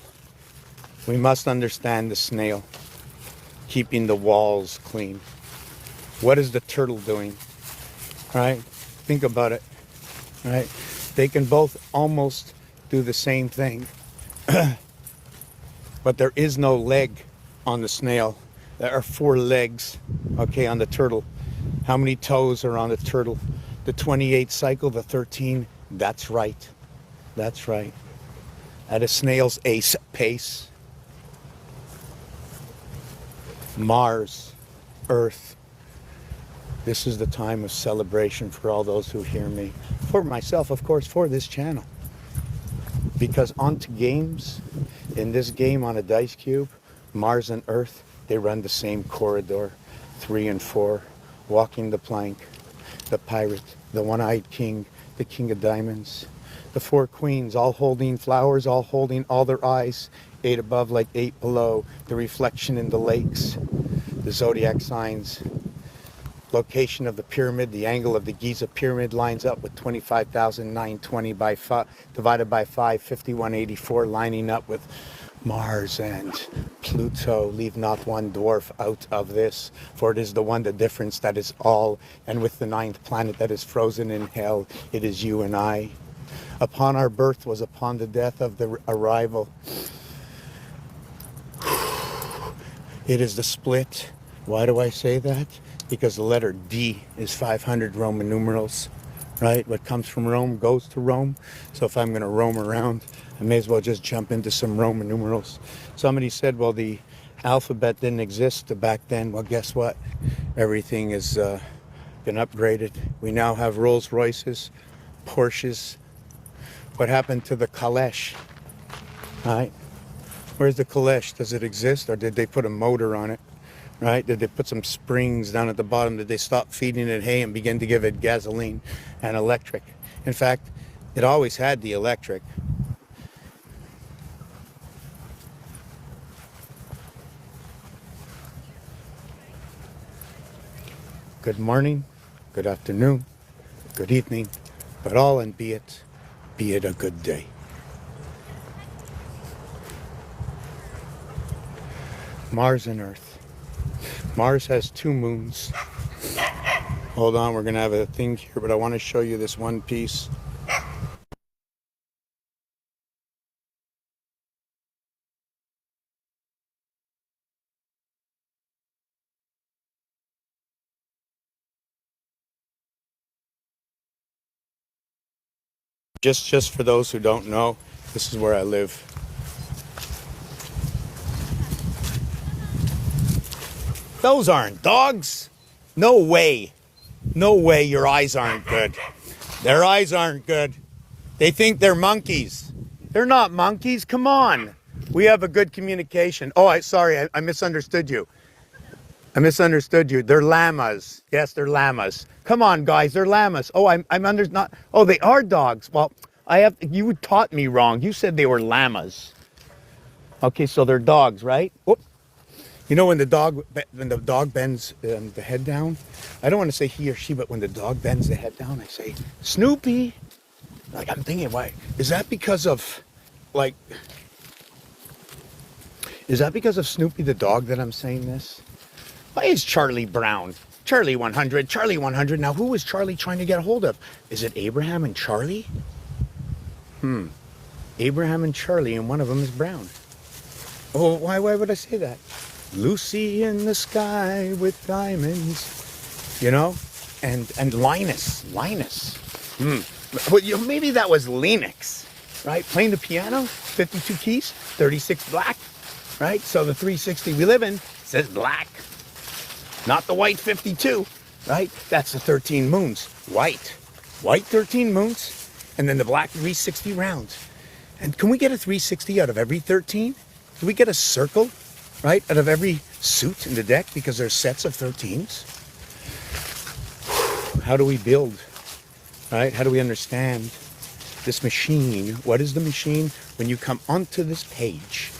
We must understand the snail. Keeping the walls clean. What is the turtle doing? Right? Think about it. Right? They can both almost do the same thing. But there is no leg on the snail. There are 4 legs, okay, on the turtle. How many toes are on the turtle? The 28 cycle, the 13. That's right. That's right. At a snail's ace pace. Mars, Earth. This is the time of celebration for all those who hear me. For myself, of course, for this channel. Because onto games, in this game on a dice cube, Mars and Earth, they run the same corridor. 3 and 4, walking the plank. The pirate, the one-eyed king, the king of diamonds. The 4 queens, all holding flowers, all holding all their eyes. 8 above like 8 below. The reflection in the lakes. The zodiac signs. Location of the pyramid, the angle of the Giza pyramid lines up with 25,920 by 5, divided by 5, 5184, lining up with Mars and Pluto. Leave not one dwarf out of this, for it is the one, the difference that is all, and with the 9th planet that is frozen in hell, it is you and I. Upon our birth was upon the death of the arrival. It is the split. Why do I say that? Because the letter D is 500 Roman numerals, right? What comes from Rome goes to Rome. So if I'm going to roam around, I may as well just jump into some Roman numerals. Somebody said, well, the alphabet didn't exist back then. Well, guess what? Everything has been upgraded. We now have Rolls Royces, Porsches. What happened to the Kalesh? Right? Where's the Kalesh? Does it exist, or did they put a motor on it? Right? Did they put some springs down at the bottom? Did they stop feeding it hay and begin to give it gasoline and electric? In fact, it always had the electric. Good morning, good afternoon, good evening, but all and be it a good day. Mars and Earth. Mars has 2 moons. Hold on, we're going to have a thing here, but I want to show you this one piece. Just for those who don't know, this is where I live. Those aren't dogs. No way. No way your eyes aren't good. Their eyes aren't good. They think they're monkeys. They're not monkeys. Come on. We have a good communication. Oh, sorry, I misunderstood you. I misunderstood you. They're llamas. Yes, they're llamas. Come on, guys, they're llamas. Oh, I'm under not. Oh, they are dogs. Well, you taught me wrong. You said they were llamas. Okay, so they're dogs, right? Whoop. You know when the dog bends the head down, I don't want to say he or she, but when the dog bends the head down, I say Snoopy. Like I'm thinking, why is that because of, like, is that because of Snoopy the dog that I'm saying this? Why is Charlie Brown? Charlie 100, Charlie 100. Now, who was Charlie trying to get a hold of? Is it Abraham and Charlie? Abraham and Charlie, and one of them is Brown. Oh, why would I say that? Lucy in the sky with diamonds, you know? And Linus. Well, maybe that was Linux, right? Playing the piano, 52 keys, 36 black, right? So the 360 we live in says black. Not the white 52, right? That's the 13 moons. White 13 moons, and then the black 360 rounds. And can we get a 360 out of every 13? Can we get a circle, right, out of every suit in the deck because there's sets of 13s? How do we build, right? How do we understand this machine? What is the machine? When you come onto this page,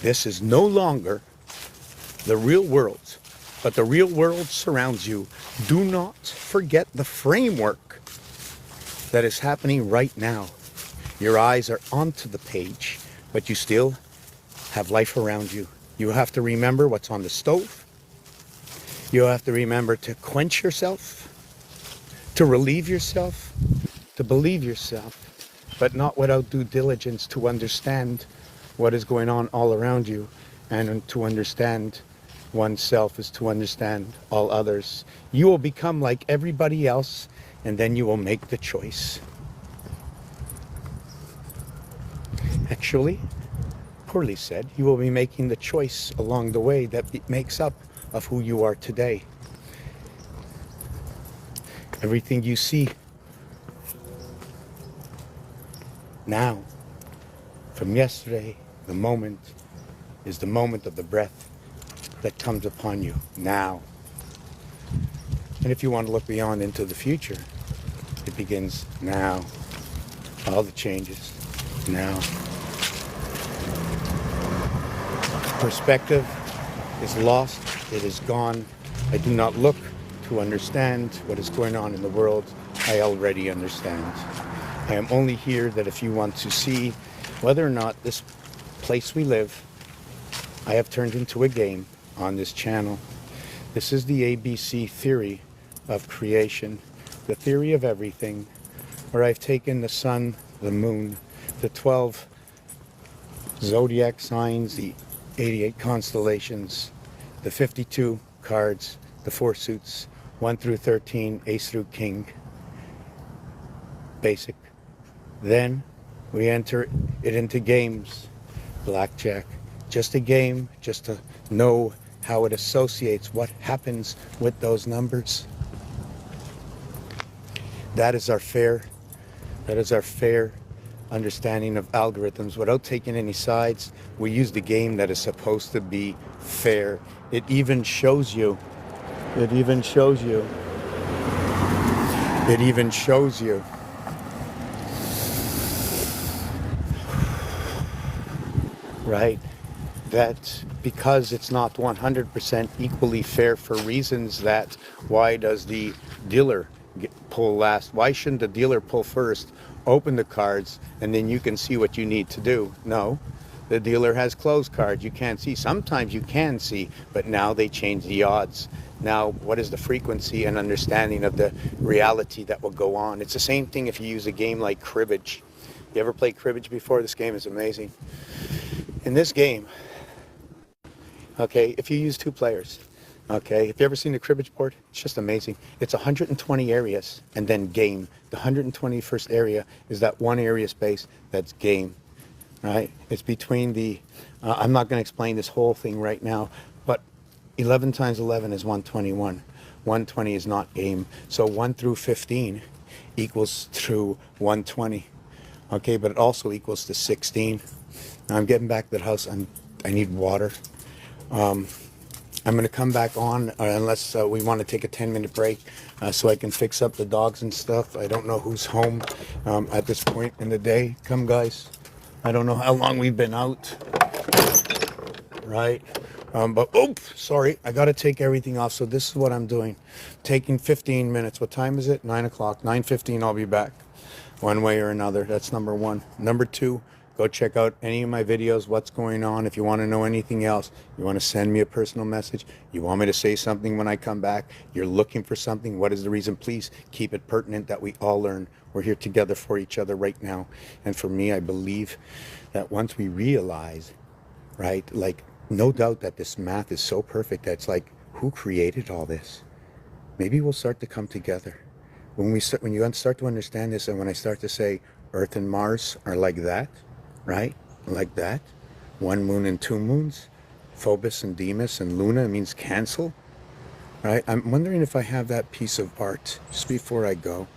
this is no longer the real world, but the real world surrounds you. Do not forget the framework that is happening right now. Your eyes are onto the page, but you still have life around you. You have to remember what's on the stove. You have to remember to quench yourself, to relieve yourself, to believe yourself, but not without due diligence to understand what is going on all around you. And to understand oneself is to understand all others. You will become like everybody else, and then you will make the choice. Actually, poorly said, you will be making the choice along the way that makes up of who you are today. Everything you see now, from yesterday, the moment is the moment of the breath that comes upon you now. And if you want to look beyond into the future, it begins now. All the changes now. Perspective is lost. It is gone. I do not look to understand what is going on in the world. I already understand. I am only here that if you want to see whether or not this place we live, I have turned into a game on this channel. This is the ABC theory of creation, the theory of everything, where I've taken the sun, the moon, the 12 zodiac signs, the 88 constellations, the 52 cards, the 4 suits, 1 through 13, ace through king, basic. Then we enter it into games, blackjack, just a game, just to know how it associates, what happens with those numbers. That is our fair understanding of algorithms. Without taking any sides, we use the game that is supposed to be fair. It even shows you. Right? That because it's not 100% equally fair for reasons that why does the dealer pull last? Why shouldn't the dealer pull first, open the cards, and then you can see what you need to do? No, the dealer has closed cards. You can't see. Sometimes you can see, but now they change the odds. Now, what is the frequency and understanding of the reality that will go on? It's the same thing if you use a game like cribbage. You ever played cribbage before? This game is amazing. In this game, okay, if you use 2 players, Okay, if you ever seen the cribbage board, it's just amazing. It's 120 areas and then game. The 121st area is that one area space that's game, right? It's between the, I'm not going to explain this whole thing right now, but 11 times 11 is 121. 120 is not game. So 1 through 15 equals through 120. Okay, but it also equals to 16. Now I'm getting back to the house. I need water. I'm going to come back on unless we want to take a 10-minute break so I can fix up the dogs and stuff. I don't know who's home at this point in the day. Come, guys. I don't know how long we've been out, right? But, sorry. I got to take everything off. So this is what I'm doing. Taking 15 minutes. What time is it? 9 o'clock. 9:15, I'll be back. One way or another. That's number one. Number two, go check out any of my videos, what's going on. If you want to know anything else, you want to send me a personal message, you want me to say something when I come back, you're looking for something, what is the reason? Please keep it pertinent that we all learn. We're here together for each other right now. And for me, I believe that once we realize, right, like, no doubt that this math is so perfect that it's like, who created all this? Maybe we'll start to come together. When you start to understand this, and when I start to say Earth and Mars are like that, right? Like that. One moon and two moons. Phobos and Deimos and Luna means cancel, right? I'm wondering if I have that piece of art just before I go.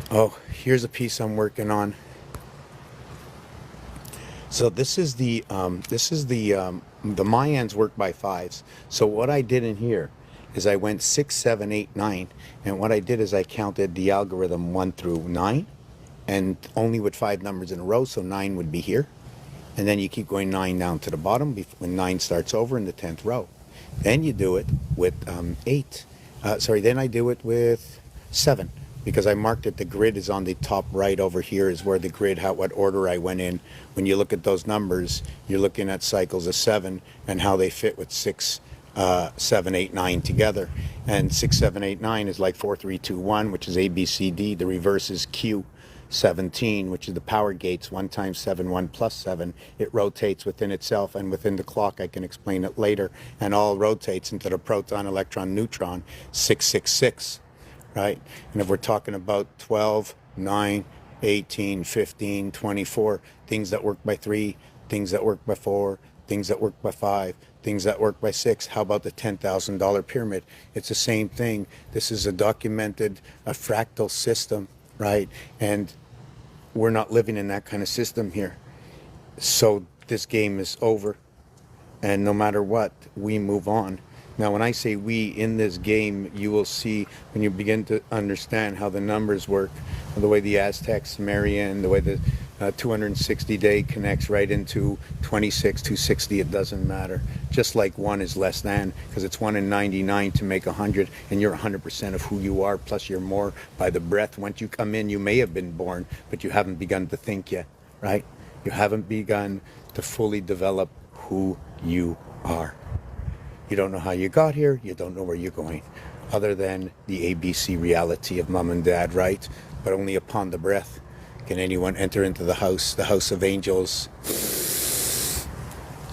Oh, here's a piece I'm working on. So this is the Mayans work by fives. So what I did in here is I went 6, 7, 8, 9, and what I did is I counted the algorithm 1 through 9, and only with 5 numbers in a row. So 9 would be here, and then you keep going 9 down to the bottom when 9 starts over in the 10th row. Then you do it with 8. Then I do it with 7. Because I marked it, the grid is on the top right over here is where the grid, what order I went in. When you look at those numbers, you're looking at cycles of 7 and how they fit with 6, 7, 8, 9 together. And 6, 7, 8, 9 is like 4, 3, 2, 1, which is A, B, C, D. The reverse is Q. 17, which is the power gates, 1 times 7, 1 plus 7. It rotates within itself and within the clock. I can explain it later. And all rotates into the proton, electron, neutron, 666. Right? And if we're talking about 12, 9, 18, 15, 24, things that work by 3, things that work by 4, things that work by 5, things that work by 6, how about the $10,000 pyramid? It's the same thing. This is a documented, a fractal system, right? And we're not living in that kind of system here. So this game is over. And no matter what, we move on. Now, when I say we in this game, you will see when you begin to understand how the numbers work, the way the Aztec, Sumerian, the way the 260-day connects right into 26, 260, it doesn't matter. Just like 1 is less than, because it's 1 in 99 to make 100, and you're 100% of who you are, plus you're more by the breath. Once you come in, you may have been born, but you haven't begun to think yet, right? You haven't begun to fully develop who you are. You don't know how you got here. You don't know where you're going, other than the ABC reality of mom and dad, right? But only upon the breath can anyone enter into the house of angels.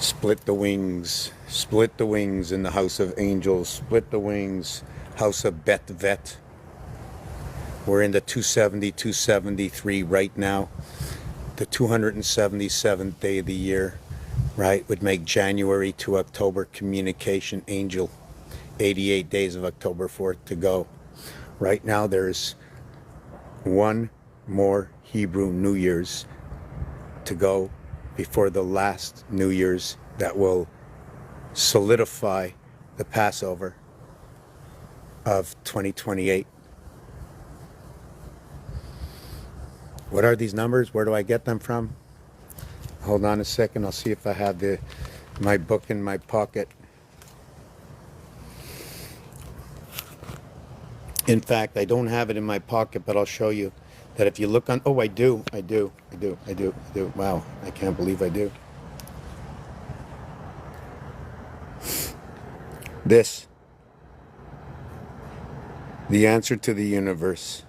Split the wings in the house of angels. Split the wings, house of Bet Vet. We're in the 270, 273 right now, the 277th day of the year. Right, would make January to October communication angel. 88 days of October 4th to go. Right now there's one more Hebrew New Year's to go before the last New Year's that will solidify the Passover of 2028. What are these numbers? Where do I get them from? Hold on a second. I'll see if I have my book in my pocket. In fact, I don't have it in my pocket, but I'll show you that if you look on... Oh, I do. Wow, I can't believe I do. This. The answer to the universe.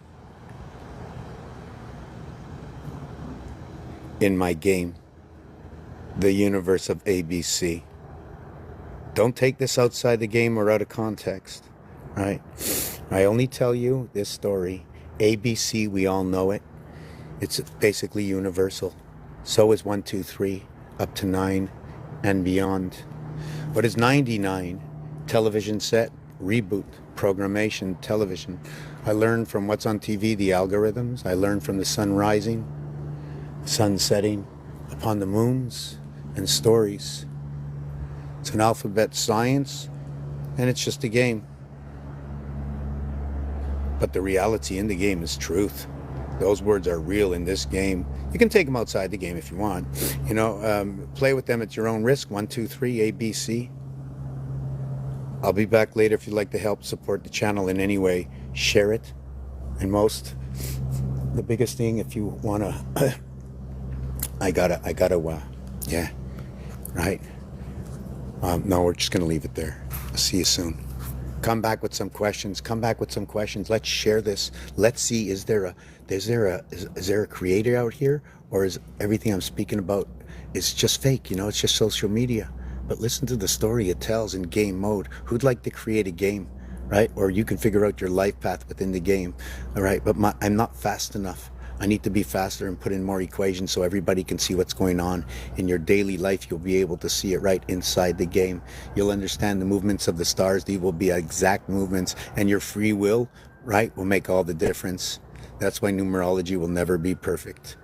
In my game. The universe of ABC. Don't take this outside the game or out of context, right? I only tell you this story. ABC, we all know it. It's basically universal. So is 1, 2, 3, up to 9 and beyond. What is 99? Television set, reboot, programmation, television. I learned from what's on TV, the algorithms. I learned from the sun rising, sun setting upon the moons, and stories. It's an alphabet science, and it's just a game. But the reality in the game is truth. Those words are real in this game. You can take them outside the game if you want. Play with them at your own risk. 1, 2, 3, ABC. I'll be back later if you'd like to help support the channel in any way. Share it. And the biggest thing, if you want to, yeah, right? No, we're just going to leave it there. I'll see you soon. Come back with some questions. Let's share this. Let's see, is there a creator out here, or is everything I'm speaking about is just fake? It's just social media. But listen to the story it tells in game mode. Who'd like to create a game, right? Or you can figure out your life path within the game, all right? But I'm not fast enough. I need to be faster and put in more equations so everybody can see what's going on in your daily life. You'll be able to see it right inside the game. You'll understand the movements of the stars. These will be exact movements, and your free will, right, will make all the difference. That's why numerology will never be perfect.